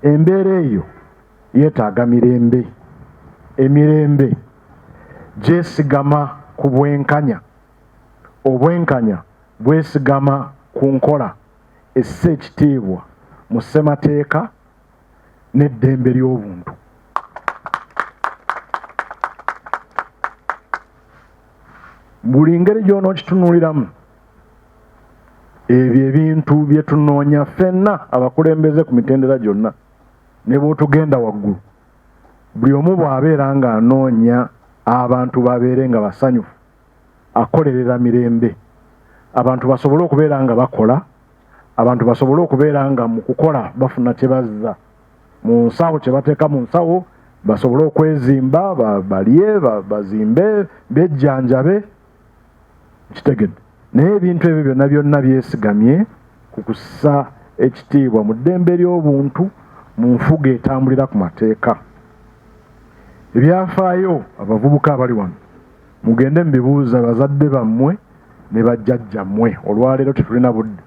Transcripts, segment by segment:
embeera eyo yeetaaga mirembe. Emirembe gyesigama ku bwenkanya, obwenkanya bwesigama ku nkola essa ekitiibwa mu ssemateeka n'eddembe ly'obuntu. Buli ngeri gy'onookitunuliramu ebyo ebintu bye tunoonya ffenna abakulembeze ku mitendera gyonna ne bw'otugenda waggulu, buli omu bw'abeera ng'anoonya abantu babeere nga basanyufu, akolerera mirembe, abantu basobole okubeera nga bakola, abantu basobole okubeera nga mu kukola bafuna kye bazza mu nsawo, kye bateeka mu nsawo, basobole okwezimba, balye, bazimbe, bejjanjabe, kitegedde. Naye ebintu ebyo byonna byonna byesigamye ku kussa ekitiibwa mu ddembe ly'obuntu, mu nfuga etambulira ku mateeka. Ebyafaayo abavubuka abali wano mugende mubibuuza bazadde bammwe ne bajjajjammwe. Olwaleero tetulina budde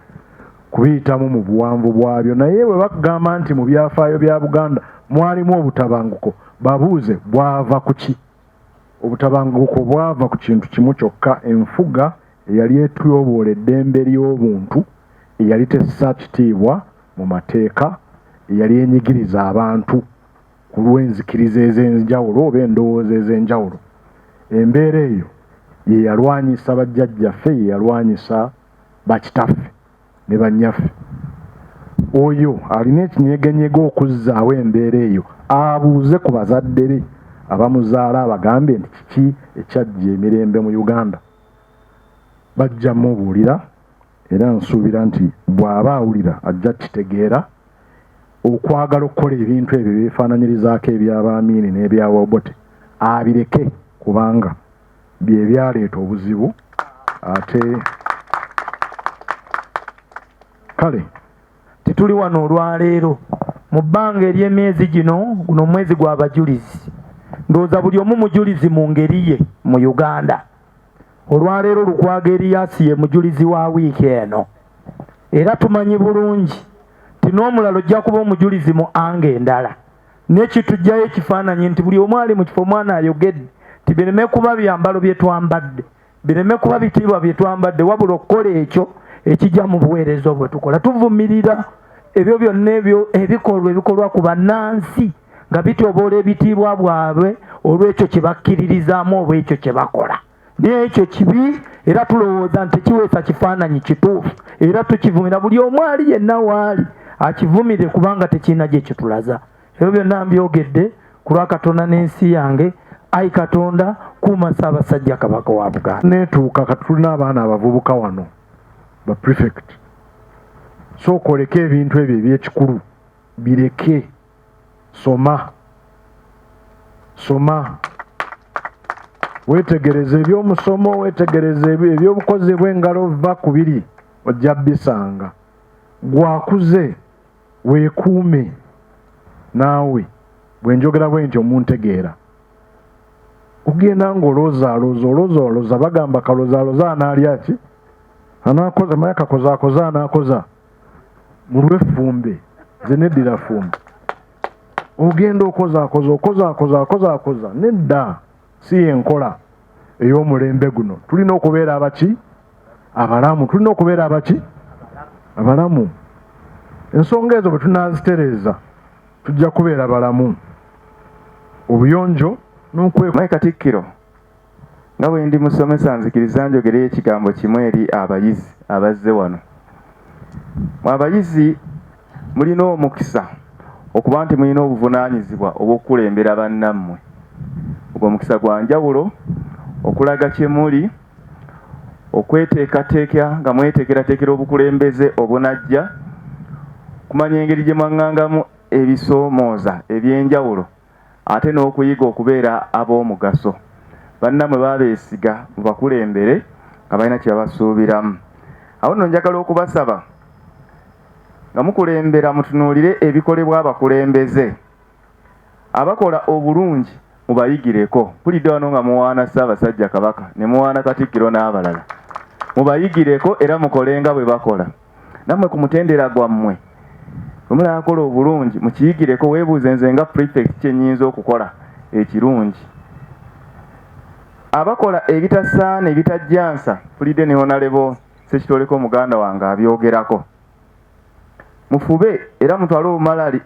kubiyitamu mu buwanvu bwabyo, naye bwe bakugamba nti mu byafaayo bya Buganda mwalimu obutabanguko, babuuze bwava ku ki? Obutabanguko bwava ku kintu kimu kyokka, enfuga eyali etyoboola eddembe ly'obuntu, eyali tessa kitiibwa mu mateeka, eyali enyigiriza abantu ku lw'enzikiriza ez'enjawulo oba endowooza ez'enjawulo. Embeera eyo ye yalwanyisa bajjajjaffe, ye yalwanyisa bakitaffe ne bannyaffe. Oyo alina ekinyegenyege okuzzaawo embeera eyo, abuuze ku bazadde be abamuzaala abagambe nti kiki ekyajja emirembe mu Uganda. Bajja mubuulira era nsuubira nti bw'aba awulira ajja kitegeera. Okwagala okukola ebintu ebyo byefaananyirizaako eby'Abamiini n'ebya Obote abireke, kubanga bye byaleeta obuzibu. Ate kale tetuli wano olwaleero mu bbanga ery'emyezi gino, guno omwezi gw'abajulizi, ndowooza buli omu mujulizi mu ngeri ye mu Uganda. Olwaleero Lukwago Erias ye mujulizi wa wiiki eno, era tumanyi bulungi ti n'omulala ojja kuba omujulizi mu anga endala. N'ekitujjayo ekifaananyi nti buli omu ali mu kifo omwana ayogedde ti bireme kuba byambalo bye twambadde, bireme kuba bitiibwa bye twambadde, wabula okukola ekyo ekijja mu buweereza obwe tukola. Tuvumirira ebyo byonna ebyo ebikolwa ebikolwa ku bannansi nga bityoboola ebitiibwa bwabwe olw'ekyo kye bakkiririzaamu oba ekyo kye bakola. Naye ekyo kibi, era tulowooza nti kiweesa kifaananyi kituufu, era tukivumira. Buli omu ali yenna waali akivumire kubanga tekirina gye kitulaza. Ebyo byonna mbyogedde ku lwa Katonda n'ensi yange. Ayi Katonda, kuuma Ssaabasajja Kabaka wa Buganda. Neetuuka kati tulina abaana abavubuka wano ba prefect. Sooka oleke ebintu ebyo eby'ekikulu bireke. Soma, weetegereze eby'omusomo, weetegereze eby'obukozi bw'engalo, va ku biri ojja bisanga. Gwakuze weekuume naawe. Bwe njogera bwe nti omuntegeera, ogenda ng'olozaalooza bagamba kalozaalooza anaalya ki? Anaakoza maya kakozaakoza anaakoza mu lw'effumbe, ze neddira ffumbe. Ogenda okozaakoza nedda, si yenkola ey'omulembe guno. Tulina okubeera abaki? Abalamu. Tulina okubeera abaki? Abalamu. Ensonga ezo bwe tunaazitereeza tujja kubeera balamu. Obuyonjo Mayi Katikkiro, nga bwe ndi musomesa nzikiriza njogere ekigambo kimu eri abayizi abazze wano. Mu abayizi mulina omukisa okuba nti mulina obuvunaanyizibwa obw'okukulembera bannammwe. Ogwo omukisa gwa njawulo, okulaga kye muli, okweteekateeka nga mweteekerateekera obukulembeze obunajja, kumanya engeri gye mwaŋŋangamu ebisoomooza eby'enjawulo, ate n'okuyiga okubeera ab'omugaso. Bannammwe babeesiga mu bakulembere nga balina kye babasuubiramu. Awo nno njagala okubasaba nga mukulembera mutunuulire ebikolebwa abakulembeze abakola obulungi, mubayigireko. Mpulidde wano nga muwaana Ssaabasajja Kabaka ne muwaana Katikkiro n'abalala. Mubayigireko era mukolenga bwe bakola. Nammwe ku mutendera gwammwe omulala akola obulungi mukiyigireko weebuuze nze nga prefect kyenyinza okukola ekirungi. Abakola ebitasaana ebitajjansa Fulide ne Honorable Sekitoleko muganda wange abyogerako. Mufube era mutwale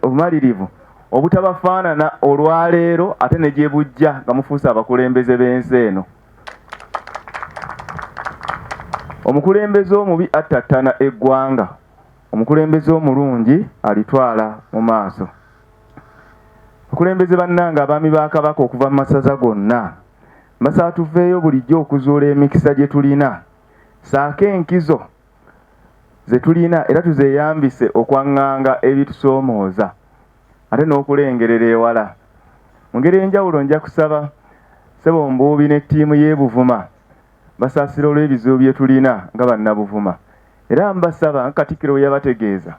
obumalirivu obutabafaanana olwaleero ate ne gye bujja nga mufuuse abakulembeze b'ensi eno. Omukulembeze omubi attattana eggwanga, omukulembeze omulungi alitwala mu maaso. Abakulembeze bannange abaami ba Kabaka okuva mu masaza gonna mbasaba tuveeyo bulijjo okuzuula emikisa gye tulina, saako enkizo ze tulina era tuzeeyambise okwaŋŋanga ebitusoomooza ate n'okulengerera ewala. Mu ngeri enjawulo nja kusaba Ssebo Mbuubi ne ttiimu y'e Buvuma basaasira olw'ebizibu bye tulina nga bannabuvuma, era mbasaba nga Katikkiro bwe yabategeeza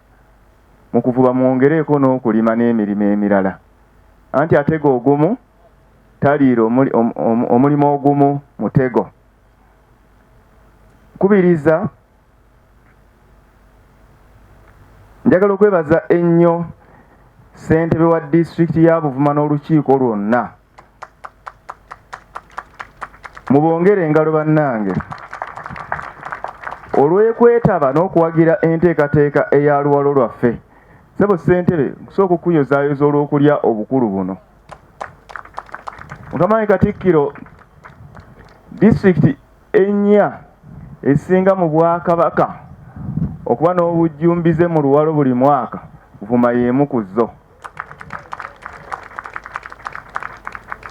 mu kuvuba mwongereeko n'okulima n'emirimu emirala, anti atego ogumu taliira omulimu ogumu mutego. Nkubiriza njagala okwebaza ennyo ssentebe wa disitulikiti ya Buvuma n'olukiiko lwonna. Mubongere engalo bannange olw'ekwetaba n'okuwagira enteekateeka eya luwalo lwaffe. Ssebo ssentebe kusooka okuyozaayoza olw'okulya obukulu buno. Mukama Katikkiro, disitulikiti ennya esinga mu Bwakabaka okuba n'obujjumbize mu luwalo buli mwaka, Buvuma y'emu ku zo.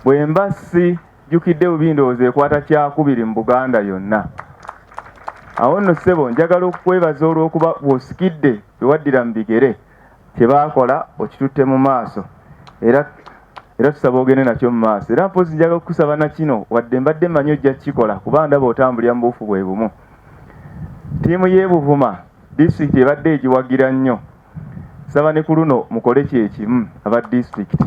Bwe mba sijjukidde bubi ndowooza ekwata kyakubiri mu Buganda yonna. Awo nno ssebo njagala okukwebaza olw'okuba bw'osikidde bye waddira mu bigere kye baakola okitutte mu maaso era tusaba ogende nakyo mu maaso. Era mpozzi njagala okukusaba na kino wadde mbadde mmanyi ojja kukikola kuba ndaba otambulira mu buufu bwe bumu. Ttiimu y'e Buvuma disitulikiti ebadde egiwagira nnyo, saba ne ku luno mukole kyekimu aba disitulikiti.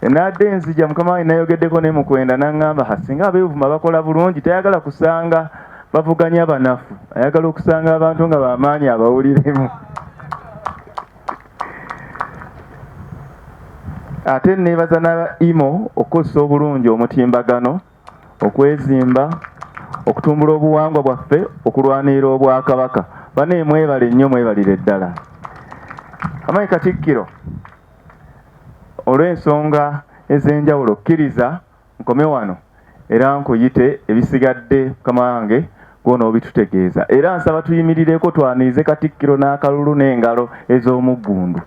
Enadde nzija Mukama wange nayogeddeko ne Mukwenda n'aŋŋamba singa ab'e Buvuma bakola bulungi tayagala kusanga bavuganya banafu, ayagala okusanga abantu nga bamaanyi abawuliremu. Ate neebaza n'aba Imo okukozesa obulungi omutimbagano, okwezimba, okutumbula obuwangwa bwaffe, okulwanirira Obwakabaka. Bane mwebale nnyo, mwebalire ddala. Amayi Katikkiro, olw'ensonga ez'enjawulo kkiriza nkome wano era nkuyite ebisigadde Mukama wange gwona obitutegeeza, era nsaba tuyimirireko twanirize Katikkiro n'akalulu n'engalo ez'omuggundu.